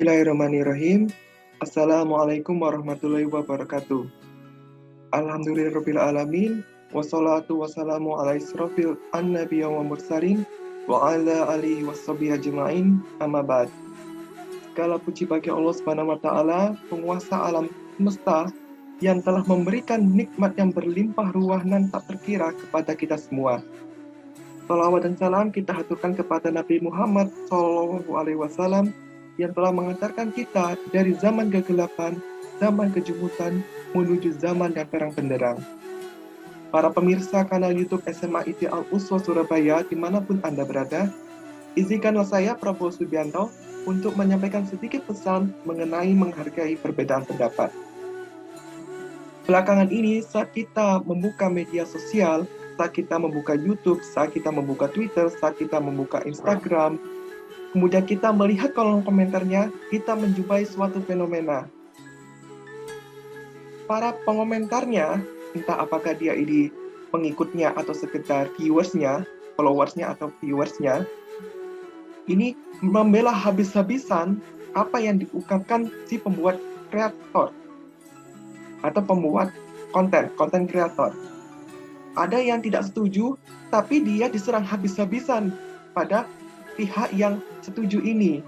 Bismillahirrahmanirrahim. Assalamualaikum warahmatullahi wabarakatuh. Alhamdulillahirrabbilalamin. Wassalatu wassalamu ala israfil annabiyya wa mursalin wa ala alihi wassabi ajma'in amma ba'd. Segala puji bagi Allah Subhanahu wa taala, penguasa alam semesta yang telah memberikan nikmat yang berlimpah ruah dan tak terkira kepada kita semua. Salawat dan salam kita haturkan kepada Nabi Muhammad SAW yang telah mengantarkan kita dari zaman kegelapan, zaman kejumutan, menuju zaman yang terang benderang. Para pemirsa kanal YouTube SMA IT Al-Uswah Surabaya dimanapun Anda berada, izinkanlah saya Prabowo Subianto untuk menyampaikan sedikit pesan mengenai menghargai perbedaan pendapat. Belakangan ini saat kita membuka media sosial, saat kita membuka YouTube, saat kita membuka Twitter, saat kita membuka Instagram, kemudian kita melihat kolom komentarnya, kita menjumpai suatu fenomena. Para pengomentarnya, entah apakah dia ini pengikutnya atau sekedar viewersnya, followersnya atau viewersnya, ini membela habis-habisan apa yang diungkapkan si pembuat kreator atau pembuat konten kreator. Ada yang tidak setuju, tapi dia diserang habis-habisan pada pihak yang setuju ini.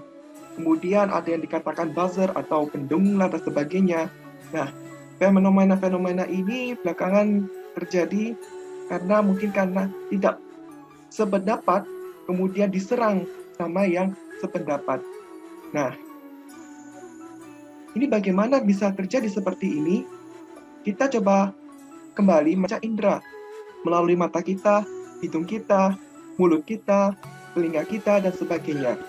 Kemudian ada yang dikatakan buzzer atau pendongeng dan sebagainya. Nah, fenomena-fenomena ini belakangan terjadi karena tidak sependapat, kemudian diserang sama yang sependapat. Nah, ini bagaimana bisa terjadi seperti ini? Kita coba kembali membaca indera melalui mata kita, hidung kita, mulut kita, telinga kita, dan sebagainya.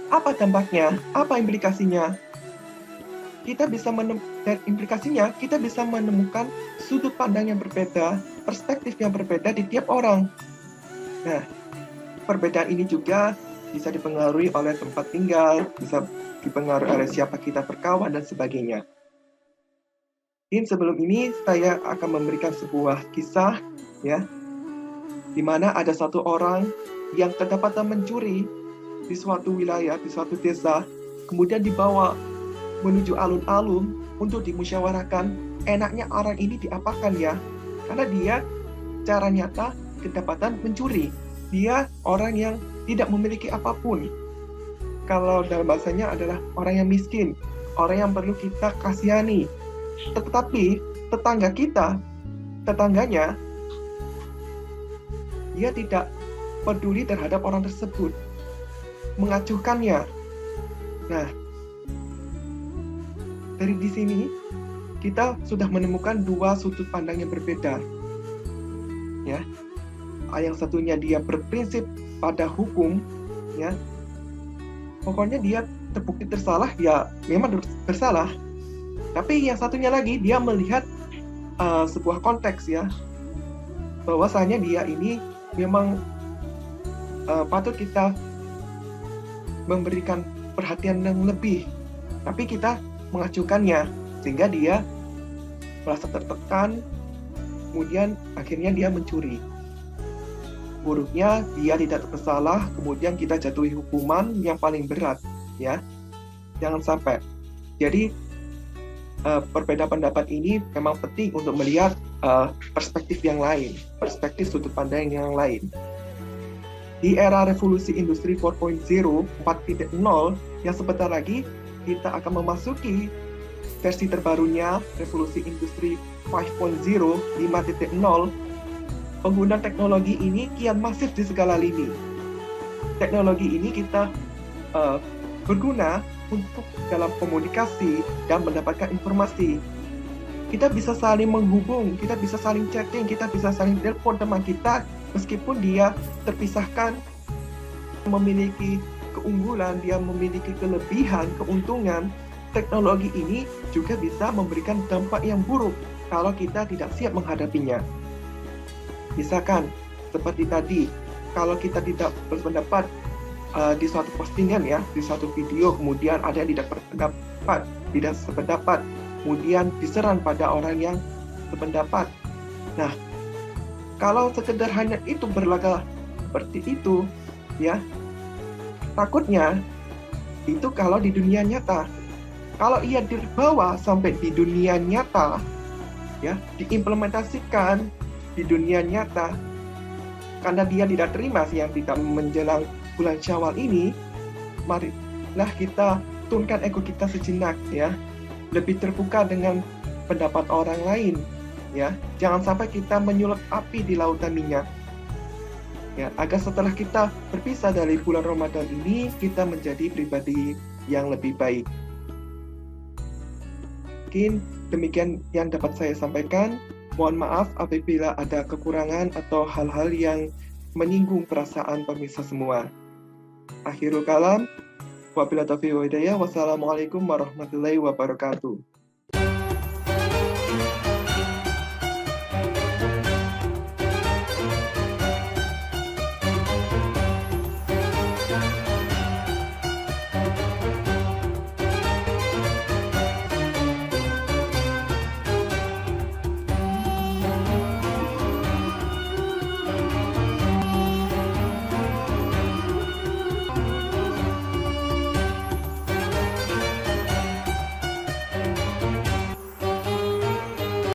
Apa dampaknya? Apa implikasinya? Dan implikasinya, kita bisa menemukan sudut pandang yang berbeda, perspektif yang berbeda di tiap orang. Nah, perbedaan ini juga bisa dipengaruhi oleh tempat tinggal, bisa dipengaruhi oleh siapa kita berkawan, dan sebagainya. Sebelum ini saya akan memberikan sebuah kisah, ya, di mana ada satu orang yang kedapatan mencuri di suatu wilayah, di suatu desa, kemudian dibawa menuju alun-alun untuk dimusyawarahkan, enaknya orang ini diapakan ya, karena dia secara nyata kedapatan mencuri. Dia orang yang tidak memiliki apapun. Kalau dalam bahasanya adalah orang yang miskin, orang yang perlu kita kasihani. Tetapi tetangganya, dia tidak peduli terhadap orang tersebut, mengacuhkannya. Nah, dari di sini kita sudah menemukan dua sudut pandang yang berbeda. Ya, yang satunya dia berprinsip pada hukum, ya. Pokoknya dia terbukti bersalah, ya memang bersalah. Tapi yang satunya lagi dia melihat sebuah konteks, ya, bahwasanya dia ini memang patut kita memberikan perhatian yang lebih, tapi kita mengacuhkannya sehingga dia merasa tertekan, kemudian akhirnya dia mencuri. Buruknya dia tidak bersalah, kemudian kita jatuhi hukuman yang paling berat, ya. Jangan sampai. Jadi perbedaan pendapat ini memang penting untuk melihat perspektif yang lain, perspektif sudut pandang yang lain. Di era revolusi industri 4.0, 4.0, yang sebentar lagi kita akan memasuki versi terbarunya, revolusi industri 5.0, 5.0, penggunaan teknologi ini kian masif di segala lini. Teknologi ini kita berguna untuk dalam komunikasi dan mendapatkan informasi. Kita bisa saling menghubung, kita bisa saling chatting, kita bisa saling telepon teman kita meskipun dia terpisahkan, memiliki keunggulan, dia memiliki kelebihan, keuntungan. Teknologi ini juga bisa memberikan dampak yang buruk kalau kita tidak siap menghadapinya. Misalkan seperti tadi, kalau kita tidak berpendapat di suatu postingan, ya, di suatu video, kemudian ada yang tidak sependapat, kemudian diserang pada orang yang sependapat. Nah, kalau sekedar hanya itu berlaga seperti itu, ya, takutnya Itu kalau di dunia nyata. Kalau ia dibawa sampai di dunia nyata, ya, diimplementasikan di dunia nyata, karena dia tidak terima yang tidak menjelang bulan Syawal ini, marilah kita turunkan ego kita sejenak, ya, lebih terbuka dengan pendapat orang lain, ya. Jangan sampai kita menyulut api di lautan minyak, ya, agar setelah kita berpisah dari bulan Ramadan ini, kita menjadi pribadi yang lebih baik. Mungkin demikian yang dapat saya sampaikan. Mohon maaf apabila ada kekurangan atau hal-hal yang menyinggung perasaan pemirsa semua. Akhirul kalam, wabillahi taufiq wal hidayah. Wassalamualaikum warahmatullahi wabarakatuh.